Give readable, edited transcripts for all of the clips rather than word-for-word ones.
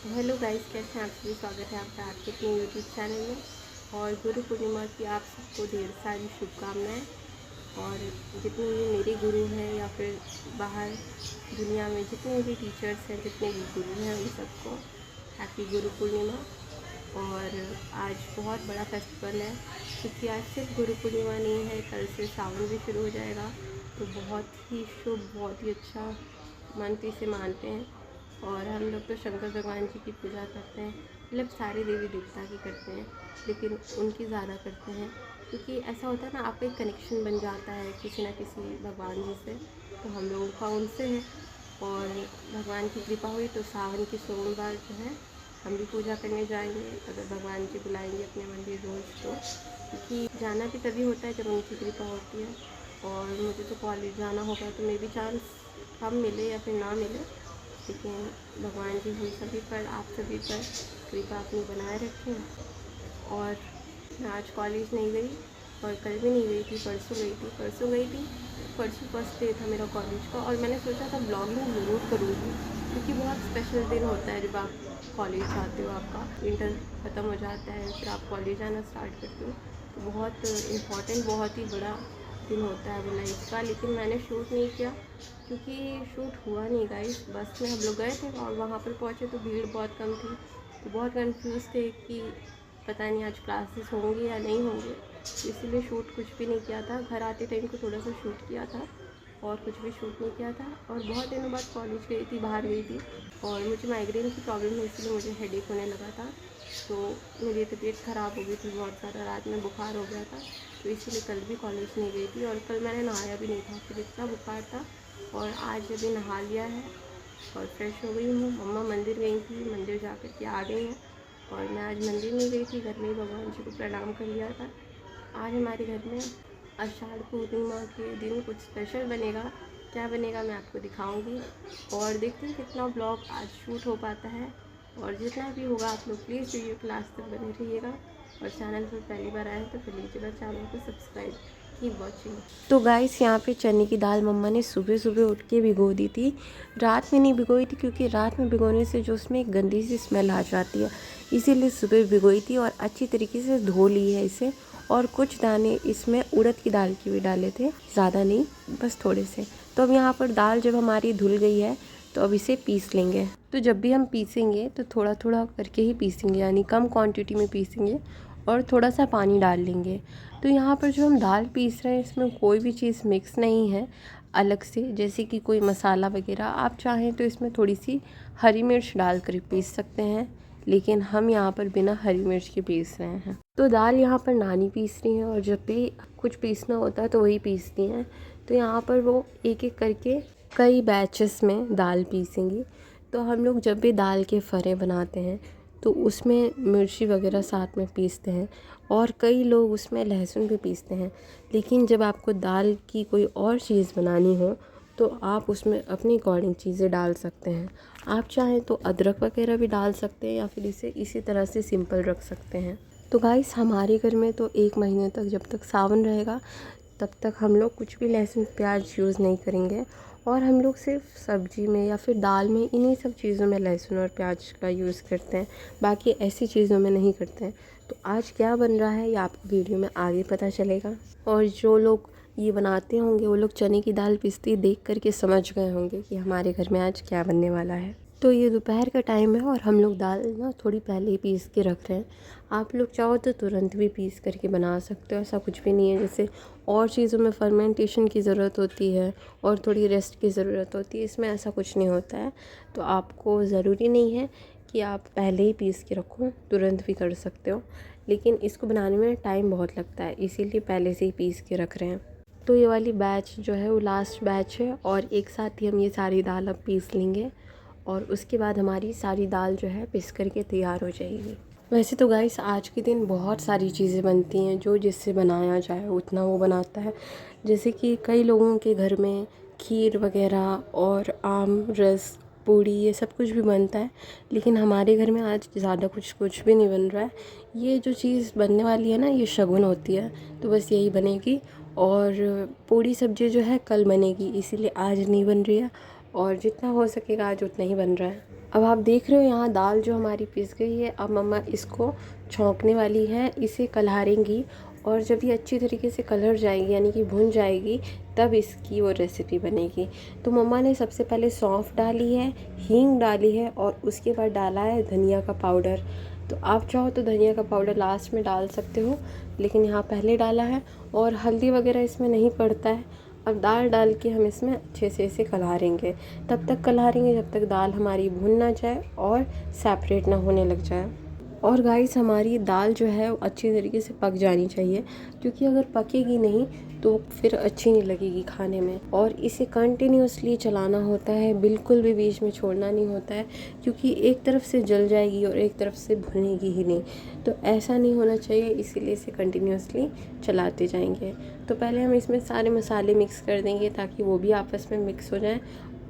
Hello guys, कैसे हैं आप सभी। स्वागत है आपका आपके अपने यूट्यूब चैनल में। और गुरु पूर्णिमा की आप सबको ढेर सारी शुभकामनाएं। और जितने भी मेरे गुरु हैं या फिर बाहर दुनिया में जितने भी टीचर्स हैं, जितने भी गुरु हैं, उन सबको हैप्पी गुरु पूर्णिमा। और आज बहुत बड़ा फेस्टिवल है, क्योंकि आज सिर्फ गुरु पूर्णिमा नहीं है, कल से सावन भी शुरू हो जाएगा। तो बहुत ही शुभ, बहुत ही अच्छा मंत्र इसे मानते हैं। और हम लोग तो शंकर भगवान जी की पूजा करते हैं, मतलब सारे देवी देवता की करते हैं, लेकिन उनकी ज़्यादा करते हैं, क्योंकि ऐसा होता है ना, आपका एक कनेक्शन बन जाता है किसी न किसी भगवान जी से। तो हम लोगों का उनसे है। और भगवान की कृपा हुई तो सावन की सोमवार जो है हम भी पूजा करने जाएंगे, अगर भगवान जी बुलाएंगे अपने मंदिर रोज़ तो। क्योंकि जाना भी तभी होता है जब उनकी कृपा होती है। और मुझे तो कॉलेज जाना होगा, तो मे भी चांस कम मिले या फिर ना मिले, लेकिन भगवान जी हम सभी पर, आप सभी पर कृपा अपनी बनाए रखें। और मैं आज कॉलेज नहीं गई, और कल भी नहीं गई थी, परसों फर्स्ट डे था मेरा कॉलेज का। और मैंने सोचा था ब्लॉगिंग ज़रूर करूँगी, क्योंकि बहुत स्पेशल दिन होता है जब आप कॉलेज जाते हो, आपका इंटर ख़त्म हो जाता है, फिर आप कॉलेज आना स्टार्ट करते हो। तो बहुत इम्पॉर्टेंट, बहुत ही बड़ा दिन होता है वो लाइफ का। लेकिन मैंने शूट नहीं किया, क्योंकि शूट हुआ नहीं गाइस। बस में हम लोग गए थे और वहाँ पर पहुँचे तो भीड़ बहुत कम थी, तो बहुत कंफ्यूज थे कि पता नहीं आज क्लासेस होंगी या नहीं होंगे। तो इसीलिए शूट कुछ भी नहीं किया था। घर आते टाइम को थोड़ा सा शूट किया था, और कुछ भी शूट नहीं किया था। और बहुत दिनों बाद कॉलेज गई थी, बाहर गई थी, और मुझे माइग्रेन की प्रॉब्लम है, इसलिए मुझे हेडेक होने लगा था। तो मेरी तबीयत ख़राब हो गई थी बहुत ज़्यादा, रात में बुखार हो गया था, तो इसीलिए कल भी कॉलेज नहीं गई थी। और कल मैंने नहाया भी नहीं था, फिर इतना बुखार था। और आज अभी नहा लिया है और फ्रेश हो गई हूँ। मम्मा मंदिर गई थी, मंदिर जा कर के आ गई हैं। और मैं आज मंदिर नहीं गई थी, घर में ही भगवान जी को प्रणाम कर लिया था। आज हमारे घर में आषाढ़ पूर्णिमा के दिन कुछ स्पेशल बनेगा। क्या बनेगा मैं आपको दिखाऊंगी, और देखते हैं कितना ब्लॉग आज शूट हो पाता है। और जितना भी होगा आप लोग प्लीज़ वीडियो के लास्ट तक बने रहिएगा। और चैनल पर पहली बार आए तो कर लीजिएगा चैनल को सब्सक्राइब। Keep watching. तो गाइस, यहाँ पे चने की दाल मम्मा ने सुबह सुबह उठ के भिगो दी थी। रात में नहीं भिगोई थी, क्योंकि रात में भिगोने से जो उसमें एक गंदी सी स्मेल आ जाती है, इसीलिए सुबह भिगोई थी। और अच्छी तरीके से धो ली है इसे। और कुछ दाने इसमें उड़द की दाल के भी डाले थे, ज़्यादा नहीं, बस थोड़े से। तो अब यहाँ पर दाल जब हमारी धुल गई है, तो अब इसे पीस लेंगे। तो जब भी हम पीसेंगे तो थोड़ा थोड़ा करके ही पीसेंगे, यानी कम क्वांटिटी में पीसेंगे, और थोड़ा सा पानी डाल लेंगे। तो यहाँ पर जो हम दाल पीस रहे हैं, इसमें कोई भी चीज़ मिक्स नहीं है अलग से, जैसे कि कोई मसाला वगैरह। आप चाहें तो इसमें थोड़ी सी हरी मिर्च डाल कर पीस सकते हैं, लेकिन हम यहाँ पर बिना हरी मिर्च के पीस रहे हैं। तो दाल यहाँ पर नानी पीस रही हैं, और जब भी कुछ पीसना होता है तो वही पीसती हैं। तो यहाँ पर वो एक एक करके कई बैचेस में दाल पीसेंगी। तो हम लोग जब भी दाल के फरे बनाते हैं तो उसमें मिर्ची वगैरह साथ में पीसते हैं, और कई लोग उसमें लहसुन भी पीसते हैं। लेकिन जब आपको दाल की कोई और चीज़ बनानी हो तो आप उसमें अपनी अकॉर्डिंग चीज़ें डाल सकते हैं। आप चाहें तो अदरक वगैरह भी डाल सकते हैं, या फिर इसे इसी तरह से सिंपल रख सकते हैं। तो गाइस, हमारे घर में तो 1 महीने तक, जब तक सावन रहेगा तब तक हम लोग कुछ भी लहसुन प्याज यूज़ नहीं करेंगे। और हम लोग सिर्फ सब्जी में या फिर दाल में, इन्हीं सब चीज़ों में लहसुन और प्याज का यूज़ करते हैं, बाकी ऐसी चीज़ों में नहीं करते हैं। तो आज क्या बन रहा है ये आपको वीडियो में आगे पता चलेगा। और जो लोग ये बनाते होंगे वो लोग चने की दाल पिसती देख करके समझ गए होंगे कि हमारे घर में आज क्या बनने वाला है। तो ये दोपहर का टाइम है, और हम लोग दाल ना थोड़ी पहले ही पीस के रख रहे हैं। आप लोग चाहो तो तुरंत भी पीस करके बना सकते हो, ऐसा कुछ भी नहीं है। जैसे और चीज़ों में फर्मेंटेशन की ज़रूरत होती है और थोड़ी रेस्ट की ज़रूरत होती है, इसमें ऐसा कुछ नहीं होता है। तो आपको ज़रूरी नहीं है कि आप पहले ही पीस के रखो, तुरंत भी कर सकते हो। लेकिन इसको बनाने में टाइम बहुत लगता है, इसीलिए पहले से ही पीस के रख रहे हैं। तो ये वाली बैच जो है वो लास्ट बैच है, और एक साथ ही हम ये सारी दाल अब पीस लेंगे, और उसके बाद हमारी सारी दाल जो है पिस करके तैयार हो जाएगी। वैसे तो गाइस, आज के दिन बहुत सारी चीज़ें बनती हैं, जो जिससे बनाया जाए उतना वो बनाता है। जैसे कि कई लोगों के घर में खीर वगैरह और आम रस पूड़ी ये सब कुछ भी बनता है, लेकिन हमारे घर में आज ज़्यादा कुछ भी नहीं बन रहा है। ये जो चीज़ बनने वाली है ना, ये शगुन होती है, तो बस यही बनेगी। और पूड़ी सब्जी जो है कल बनेगी, इसीलिए आज नहीं बन रही है, और जितना हो सकेगा आज उतना ही बन रहा है। अब आप देख रहे हो यहाँ दाल जो हमारी पिस गई है। अब मम्मा इसको छौंकने वाली है, इसे कलहारेंगी और जब ये अच्छी तरीके से कलर जाएगी यानी कि भुन जाएगी तब इसकी वो रेसिपी बनेगी। तो मम्मा ने सबसे पहले सौंफ डाली है, हींग डाली है और उसके बाद डाला है धनिया का पाउडर। तो आप चाहो तो धनिया का पाउडर लास्ट में डाल सकते हो, लेकिन यहाँ पहले डाला है। और हल्दी वगैरह इसमें नहीं पड़ता है। अब दाल डाल के हम इसमें अच्छे से इसे कलहारेंगे। तब तक कलहारेंगे जब तक दाल हमारी भुन ना जाए और सेपरेट ना होने लग जाए। और गाइस हमारी दाल जो है वो अच्छी तरीके से पक जानी चाहिए, क्योंकि अगर पकेगी नहीं तो फिर अच्छी नहीं लगेगी खाने में। और इसे कंटिन्यूसली चलाना होता है, बिल्कुल भी बीच में छोड़ना नहीं होता है, क्योंकि एक तरफ से जल जाएगी और एक तरफ से भुनेगी ही नहीं। तो ऐसा नहीं होना चाहिए, इसीलिए इसे कंटिन्यूसली चलाते जाएंगे। तो पहले हम इसमें सारे मसाले मिक्स कर देंगे ताकि वो भी आपस में मिक्स हो जाए,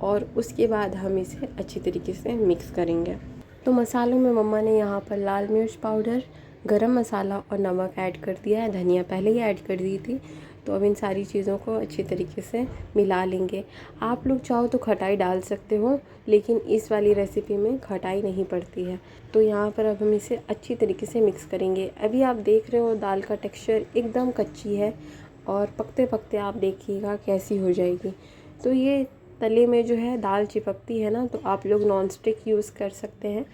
और उसके बाद हम इसे अच्छी तरीके से मिक्स करेंगे। तो मसालों में मम्मा ने यहाँ पर लाल मिर्च पाउडर, गरम मसाला और नमक ऐड कर दिया है। धनिया पहले ही ऐड कर दी थी। तो अब इन सारी चीज़ों को अच्छी तरीके से मिला लेंगे। आप लोग चाहो तो खटाई डाल सकते हो, लेकिन इस वाली रेसिपी में खटाई नहीं पड़ती है। तो यहाँ पर अब हम इसे अच्छी तरीके से मिक्स करेंगे। अभी आप देख रहे हो दाल का टेक्सचर एकदम कच्ची है और पकते पकते आप देखिएगा कैसी हो जाएगी। तो ये तले में जो है दाल चिपकती है ना, तो आप लोग नॉन स्टिक यूज़ कर सकते हैं,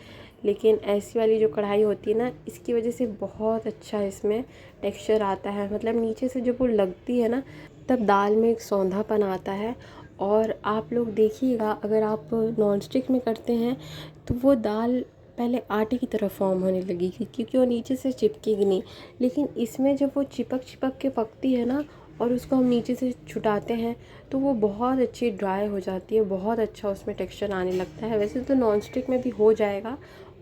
लेकिन ऐसी वाली जो कढ़ाई होती है ना, इसकी वजह से बहुत अच्छा इसमें टेक्सचर आता है। मतलब नीचे से जब वो लगती है ना, तब दाल में एक सौंधापन आता है। और आप लोग देखिएगा, अगर आप नॉन स्टिक में करते हैं तो वो दाल पहले आटे की तरह फॉर्म होने लगेगी, क्योंकि वो नीचे से चिपकेगी नहीं। लेकिन इसमें जब वो चिपक के पकती है ना, और उसको हम नीचे से छुटाते हैं, तो वो बहुत अच्छी ड्राई हो जाती है, बहुत अच्छा उसमें टेक्सचर आने लगता है। वैसे तो नॉन स्टिक में भी हो जाएगा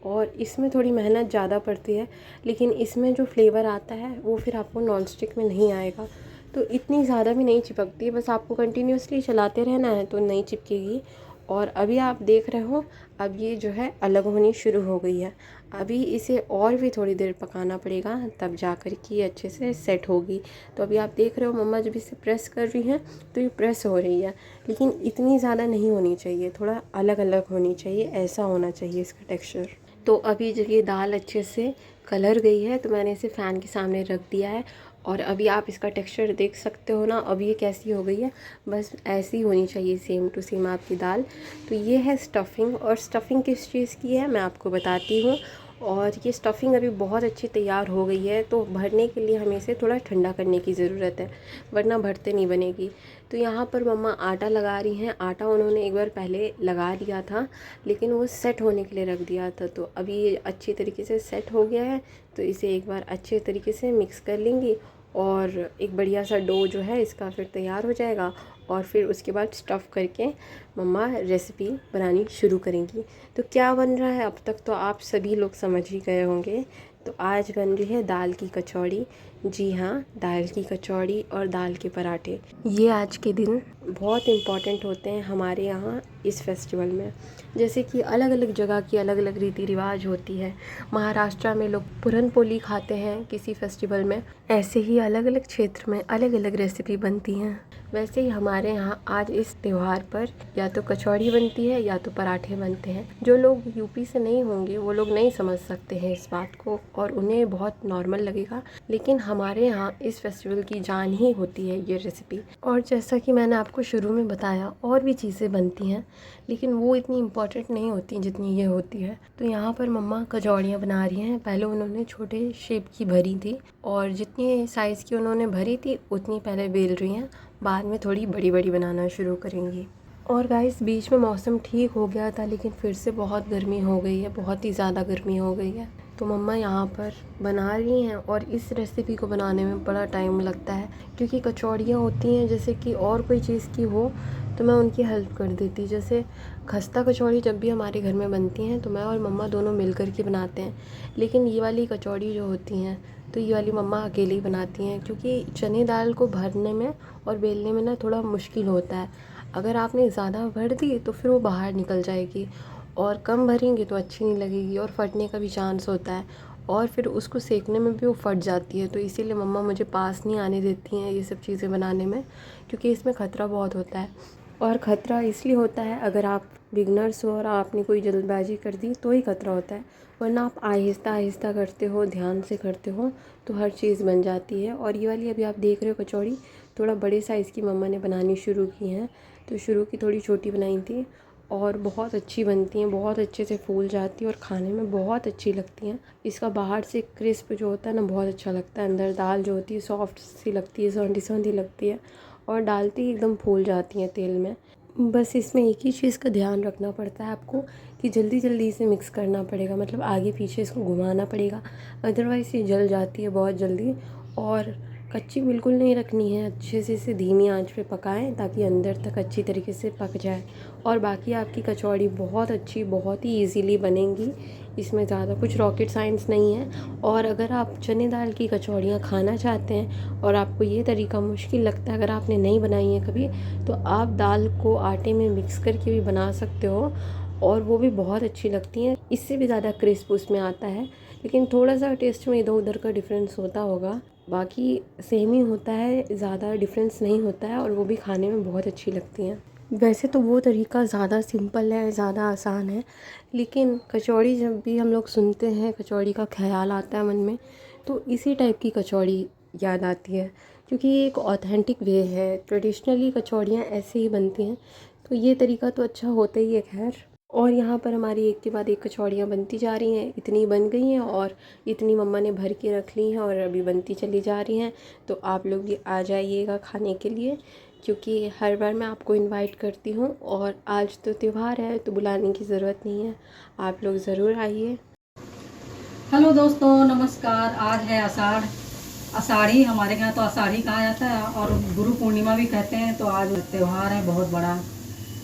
और इसमें थोड़ी मेहनत ज़्यादा पड़ती है, लेकिन इसमें जो फ्लेवर आता है वो फिर आपको नॉन स्टिक में नहीं आएगा। तो इतनी ज़्यादा भी नहीं चिपकती है, बस आपको कंटिन्यूसली चलाते रहना है तो नहीं चिपकेगी। और अभी आप देख रहे हो, अब ये जो है अलग होनी शुरू हो गई है। अभी इसे और भी थोड़ी देर पकाना पड़ेगा, तब जा कर के अच्छे से सेट होगी। तो अभी आप देख रहे हो मम्मा जब इसे प्रेस कर रही हैं तो ये प्रेस हो रही है, लेकिन इतनी ज़्यादा नहीं होनी चाहिए, थोड़ा अलग अलग होनी चाहिए, ऐसा होना चाहिए इसका टेक्सचर। तो अभी जब ये दाल अच्छे से कलर गई है तो मैंने इसे फ़ैन के सामने रख दिया है। और अभी आप इसका टेक्सचर देख सकते हो ना, अभी ये कैसी हो गई है। बस ऐसी होनी चाहिए सेम टू सेम आपकी दाल। तो ये है स्टफ़िंग, और स्टफ़िंग किस चीज़ की है मैं आपको बताती हूँ। और ये स्टफ़िंग अभी बहुत अच्छी तैयार हो गई है, तो भरने के लिए हमें इसे थोड़ा ठंडा करने की ज़रूरत है, वरना भरते नहीं बनेगी। तो यहाँ पर मम्मा आटा लगा रही हैं। आटा उन्होंने एक बार पहले लगा लिया था, लेकिन वो सेट होने के लिए रख दिया था। तो अभी ये अच्छी तरीके से सेट हो गया है, तो इसे एक बार अच्छे तरीके से मिक्स कर लेंगी और एक बढ़िया सा डो जो है इसका फिर तैयार हो जाएगा। और फिर उसके बाद स्टफ़ करके मम्मा रेसिपी बनानी शुरू करेंगी। तो क्या बन रहा है अब तक तो आप सभी लोग समझ ही गए होंगे। तो आज बन रही है दाल की कचौड़ी। जी हाँ, दाल की कचौड़ी और दाल के पराठे। ये आज के दिन बहुत इम्पॉर्टेंट होते हैं हमारे यहाँ इस फेस्टिवल में। जैसे कि अलग अलग जगह की अलग अलग रीति रिवाज होती है। महाराष्ट्र में लोग पुरन पोली खाते हैं किसी फेस्टिवल में, ऐसे ही अलग अलग क्षेत्र में अलग अलग रेसिपी बनती हैं। वैसे ही हमारे यहाँ आज इस त्यौहार पर या तो कचौड़ी बनती है या तो पराठे बनते हैं। जो लोग यूपी से नहीं होंगे वो लोग नहीं समझ सकते हैं इस बात को, और उन्हें बहुत नॉर्मल लगेगा, लेकिन हमारे यहाँ इस फेस्टिवल की जान ही होती है ये रेसिपी। और जैसा कि मैंने आपको शुरू में बताया, और भी चीज़ें बनती हैं, लेकिन वो इतनी इम्पॉर्टेंट नहीं होती जितनी ये होती है। तो यहाँ पर मम्मा कचौड़ियाँ बना रही हैं। पहले उन्होंने छोटे शेप की भरी थी, और जितनी साइज़ की उन्होंने भरी थी उतनी पहले बेल रही हैं, बाद में थोड़ी बड़ी बड़ी बनाना शुरू करेंगी। और गाइस बीच में मौसम ठीक हो गया था, लेकिन फिर से बहुत गर्मी हो गई है, बहुत ही ज़्यादा गर्मी हो गई है। तो मम्मा यहाँ पर बना रही हैं, और इस रेसिपी को बनाने में बड़ा टाइम लगता है, क्योंकि कचौड़ियाँ होती हैं जैसे कि और कोई चीज़ की हो तो मैं उनकी हेल्प कर देती। जैसे खस्ता कचौड़ी जब भी हमारे घर में बनती हैं तो मैं और मम्मा दोनों मिल कर के बनाते हैं, लेकिन ये वाली कचौड़ी जो होती हैं तो ये वाली मम्मा अकेले ही बनाती हैं, क्योंकि चने दाल को भरने में और बेलने में ना थोड़ा मुश्किल होता है। अगर आपने ज़्यादा भर दी तो फिर वो बाहर निकल जाएगी, और कम भरेंगे तो अच्छी नहीं लगेगी, और फटने का भी चांस होता है, और फिर उसको सेकने में भी वो फट जाती है। तो इसीलिए मम्मा मुझे पास नहीं आने देती हैं ये सब चीज़ें बनाने में, क्योंकि इसमें ख़तरा बहुत होता है। और ख़तरा इसलिए होता है अगर आप बिगनर्स हो और आपने कोई जल्दबाजी कर दी तो ही ख़तरा होता है, वरना आप आहिस्ता आहिस्ता करते हो, ध्यान से करते हो तो हर चीज़ बन जाती है। और ये वाली अभी आप देख रहे हो कचौड़ी थोड़ा बड़े साइज़ की मम्मा ने बनानी शुरू की हैं, तो शुरू की थोड़ी छोटी बनाई थी और बहुत अच्छी बनती हैं, बहुत अच्छे से फूल जाती है और खाने में बहुत अच्छी लगती हैं। इसका बाहर से क्रिस्प जो होता है ना बहुत अच्छा लगता है, अंदर दाल जो होती है सॉफ्ट सी लगती है, सौंधी सौंधी लगती है और डालते ही एकदम फूल जाती हैं तेल में। बस इसमें एक ही चीज़ का ध्यान रखना पड़ता है आपको कि जल्दी जल्दी इसे मिक्स करना पड़ेगा, मतलब आगे पीछे इसको घुमाना पड़ेगा, अदरवाइज़ ये जल जाती है बहुत जल्दी। और कच्ची बिल्कुल नहीं रखनी है, अच्छे से इसे धीमी आंच पे पकाएं ताकि अंदर तक अच्छी तरीके से पक जाए। और बाकी आपकी कचौड़ी बहुत अच्छी, बहुत ही इजीली बनेंगी, इसमें ज़्यादा कुछ रॉकेट साइंस नहीं है। और अगर आप चने दाल की कचौड़ियाँ खाना चाहते हैं और आपको ये तरीका मुश्किल लगता है, अगर आपने नहीं बनाई है कभी, तो आप दाल को आटे में मिक्स करके भी बना सकते हो और वो भी बहुत अच्छी लगती हैं। इससे भी ज़्यादा क्रिस्प उसमें आता है, लेकिन थोड़ा सा टेस्ट में इधर उधर का डिफरेंस होता होगा, बाकी सेम ही होता है, ज़्यादा डिफरेंस नहीं होता है और वो भी खाने में बहुत अच्छी लगती हैं। वैसे तो वो तरीका ज़्यादा सिंपल है, ज़्यादा आसान है, लेकिन कचौड़ी जब भी हम लोग सुनते हैं, कचौड़ी का ख्याल आता है मन में, तो इसी टाइप की कचौड़ी याद आती है, क्योंकि ये एक ऑथेंटिक वे है। ट्रेडिशनली कचौड़ियाँ ऐसे ही बनती हैं, तो ये तरीका तो अच्छा होता ही है खैर। और यहाँ पर हमारी एक के बाद एक कचौड़ियाँ बनती जा रही हैं, इतनी बन गई हैं और इतनी मम्मा ने भर के रख ली हैं और अभी बनती चली जा रही हैं। तो आप लोग भी आ जाइएगा खाने के लिए, क्योंकि हर बार मैं आपको इनवाइट करती हूँ और आज तो त्यौहार है तो बुलाने की ज़रूरत नहीं है, आप लोग ज़रूर आइए। हेलो दोस्तों, नमस्कार। आज है आषाढ़ी, हमारे यहाँ तो आषाढ़ी कहा जाता है और गुरु पूर्णिमा भी कहते हैं। तो आज त्यौहार है बहुत बड़ा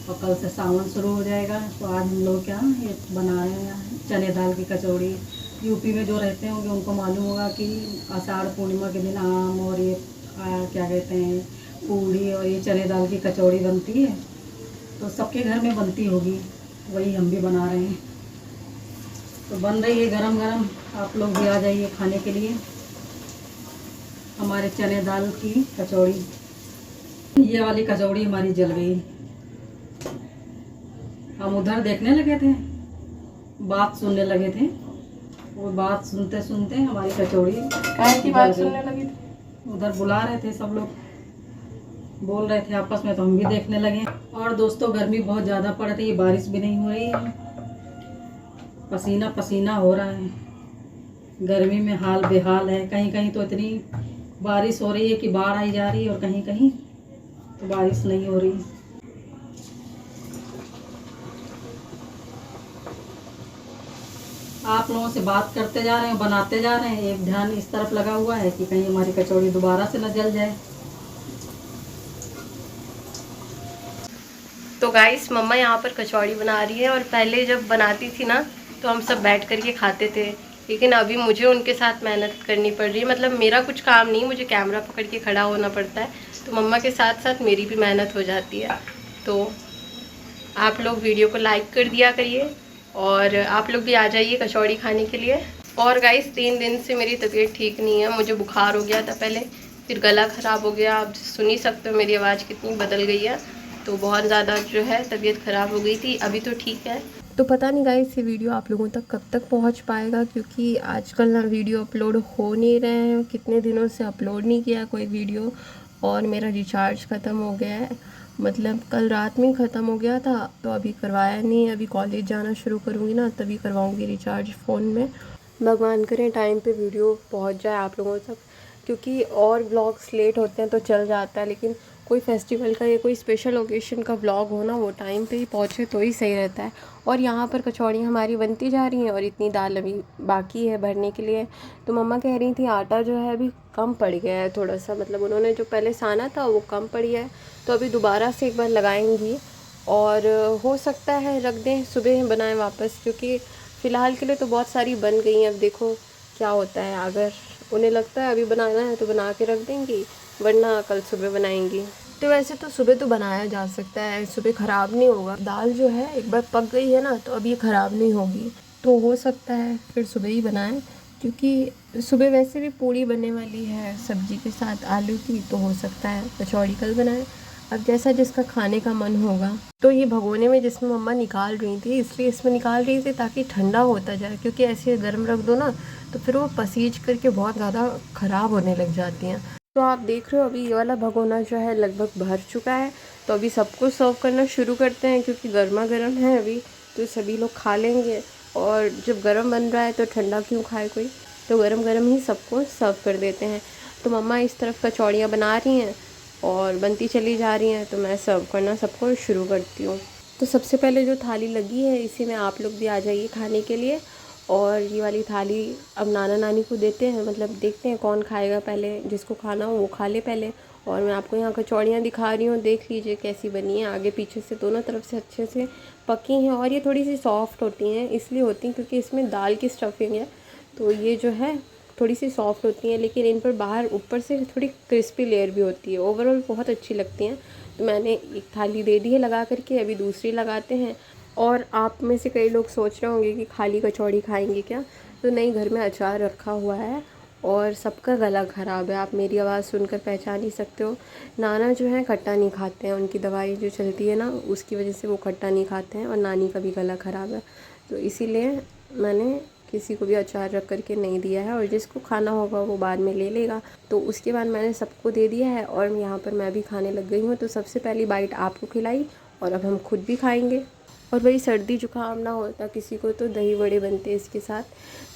और कल से सावन शुरू हो जाएगा। तो आज हम लोग क्या ये बना रहे हैं चने दाल की कचौड़ी। यूपी में जो रहते होंगे उनको मालूम होगा कि आषाढ़ पूर्णिमा के दिन आम और ये क्या कहते हैं पूड़ी और ये चने दाल की कचौड़ी बनती है। तो सबके घर में बनती होगी, वही हम भी बना रहे हैं। तो बन रही है गरम गरम, आप लोग भी आ जाइए खाने के लिए हमारे चने दाल की कचौड़ी। ये वाली कचौड़ी हमारी जल गई, हम उधर देखने लगे थे, बात सुनने लगे थे, वो बात सुनते सुनते हमारी कचौड़ी की बात सुनने लगी थी। उधर बुला रहे थे, सब लोग बोल रहे थे आपस में, तो हम भी देखने लगे। और दोस्तों गर्मी बहुत ज़्यादा पड़ रही है, बारिश भी नहीं हो रही है, पसीना पसीना हो रहा है, गर्मी में हाल बेहाल है। कहीं कहीं तो इतनी बारिश हो रही है कि बाढ़ आई जा रही है और कहीं कहीं तो बारिश नहीं हो रही। आप लोगों से बात करते जा रहे हैं, बनाते जा रहे हैं, एक ध्यान इस तरफ लगा हुआ है कि कहीं हमारी कचौड़ी दोबारा से न जल जाए। तो गाइस मम्मा यहाँ पर कचौड़ी बना रही है और पहले जब बनाती थी ना तो हम सब बैठ कर के खाते थे, लेकिन अभी मुझे उनके साथ मेहनत करनी पड़ रही है। मतलब मेरा कुछ काम नहीं, मुझे कैमरा पकड़ के खड़ा होना पड़ता है, तो मम्मा के साथ साथ मेरी भी मेहनत हो जाती है। तो आप लोग वीडियो को लाइक कर दिया करिए और आप लोग भी आ जाइए कचौड़ी खाने के लिए। और गाइस 3 दिन से मेरी तबीयत ठीक नहीं है, मुझे बुखार हो गया था पहले, फिर गला ख़राब हो गया, आप सुन ही सकते हो मेरी आवाज़ कितनी बदल गई है। तो बहुत ज़्यादा जो है तबीयत ख़राब हो गई थी, अभी तो ठीक है। तो पता नहीं गाइस ये वीडियो आप लोगों तक कब तक पहुंच पाएगा, क्योंकि आजकल ना वीडियो अपलोड हो नहीं रहे हैं, कितने दिनों से अपलोड नहीं किया कोई वीडियो। और मेरा रिचार्ज ख़त्म हो गया है, मतलब कल रात में ख़त्म हो गया था, तो अभी करवाया नहीं। अभी कॉलेज जाना शुरू करूँगी ना तभी करवाऊँगी रिचार्ज फ़ोन में। भगवान करें टाइम पे वीडियो पहुंच जाए आप लोगों तक, क्योंकि और व्लॉग्स लेट होते हैं तो चल जाता है, लेकिन कोई फेस्टिवल का या कोई स्पेशल ओकेशन का व्लॉग हो ना, वो टाइम पे ही पहुंचे तो ही सही रहता है। और यहाँ पर कचौड़ी हमारी बनती जा रही हैं और इतनी दाल अभी बाकी है भरने के लिए। तो मम्मा कह रही थी आटा जो है अभी कम पड़ गया है थोड़ा सा, मतलब उन्होंने जो पहले साना था वो कम पड़ गया है, तो अभी दोबारा से एक बार लगाएंगी और हो सकता है रख दें, सुबह बनाएं वापस, क्योंकि फ़िलहाल के लिए तो बहुत सारी बन गई हैं। अब देखो क्या होता है, अगर उन्हें लगता है अभी बनाना है तो बना के रख देंगी, वरना कल सुबह बनाएंगी। तो वैसे तो सुबह तो बनाया जा सकता है, सुबह ख़राब नहीं होगा। दाल जो है एक बार पक गई है ना तो अब ये ख़राब नहीं होगी, तो हो सकता है फिर सुबह ही बनाएं, क्योंकि सुबह वैसे भी पूड़ी बनने वाली है सब्जी के साथ आलू की, तो हो सकता है कचौड़ी कल बनाएं। अब जैसा जिसका खाने का मन होगा। तो ये भगोने में जिसमें मम्मा निकाल रही थी, इसलिए इसमें निकाल रही थी ताकि ठंडा होता जाए, क्योंकि ऐसे गर्म रख दो ना तो फिर वो पसीज करके बहुत ज़्यादा ख़राब होने लग जाती हैं। तो आप देख रहे हो अभी ये वाला भगोना जो है लगभग भर चुका है। तो अभी सबको सर्व करना शुरू करते हैं, क्योंकि गर्मा गर्म है अभी, तो सभी लोग खा लेंगे। और जब गर्म बन रहा है तो ठंडा क्यों खाए कोई, तो गरम गरम ही सबको सर्व कर देते हैं। तो मम्मा इस तरफ कचौड़ियाँ बना रही हैं और बनती चली जा रही हैं, तो मैं सर्व करना सबको शुरू करती हूँ। तो सबसे पहले जो थाली लगी है इसी में आप लोग भी आ जाइए खाने के लिए। और ये वाली थाली अब नाना नानी को देते हैं, मतलब देखते हैं कौन खाएगा पहले, जिसको खाना हो वो खा ले पहले। और मैं आपको यहाँ कचौड़ियाँ दिखा रही हूँ, देख लीजिए कैसी बनी है, आगे पीछे से दोनों तरफ से अच्छे से पकी हैं। और ये थोड़ी सी सॉफ्ट होती हैं, इसलिए होती हैं क्योंकि इसमें दाल की स्टफिंग है, तो ये जो है थोड़ी सी सॉफ्ट होती हैं, लेकिन इन पर बाहर ऊपर से थोड़ी क्रिस्पी लेयर भी होती है। ओवरऑल बहुत अच्छी लगती हैं। तो मैंने एक थाली दे दी है लगा करके, अभी दूसरी लगाते हैं। और आप में से कई लोग सोच रहे होंगे कि खाली कचौड़ी खाएंगे क्या, तो नहीं, घर में अचार रखा हुआ है और सबका गला ख़राब है, आप मेरी आवाज़ सुनकर पहचान ही सकते हो। नाना जो है खट्टा नहीं खाते हैं, उनकी दवाई जो चलती है ना उसकी वजह से वो खट्टा नहीं खाते हैं, और नानी का भी गला ख़राब है, तो इसीलिए मैंने किसी को भी अचार रख करके नहीं दिया है। और जिसको खाना होगा वो बाद में ले लेगा। तो उसके बाद मैंने सबको दे दिया है और यहाँ पर मैं भी खाने लग गई हूँ। तो सबसे पहली बाइट आपको खिलाई और अब हम खुद भी खाएंगे। और वही सर्दी जुकाम ना होता किसी को तो दही बड़े बनते इसके साथ,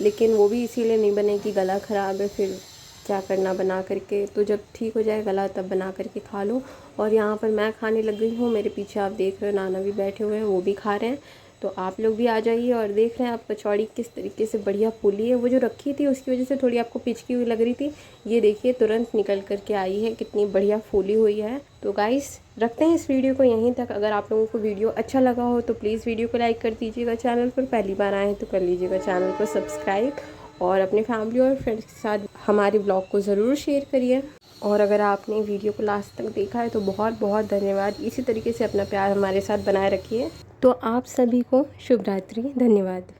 लेकिन वो भी इसीलिए नहीं बने कि गला ख़राब है, फिर क्या करना बना करके, तो जब ठीक हो जाए गला तब बना करके खा लो। और यहाँ पर मैं खाने लग गई हूँ, मेरे पीछे आप देख रहे हो नाना भी बैठे हुए हैं, वो भी खा रहे हैं। तो आप लोग भी आ जाइए और देख रहे हैं आप कचौड़ी किस तरीके से बढ़िया फूली है। वो जो रखी थी उसकी वजह से थोड़ी आपको पिचकी हुई लग रही थी, ये देखिए तुरंत निकल करके आई है, कितनी बढ़िया फूली हुई है। तो गाइस रखते हैं इस वीडियो को यहीं तक। अगर आप लोगों को वीडियो अच्छा लगा हो तो प्लीज़ वीडियो को लाइक कर दीजिएगा, चैनल पर पहली बार आए हैं तो कर लीजिएगा चैनल को सब्सक्राइब, और अपने फैमिली और फ्रेंड्स के साथ हमारे ब्लॉग को ज़रूर शेयर करिए। और अगर आपने वीडियो को लास्ट तक देखा है तो बहुत बहुत धन्यवाद। इसी तरीके से अपना प्यार हमारे साथ बनाए रखिए। तो आप सभी को शुभ रात्रि, धन्यवाद।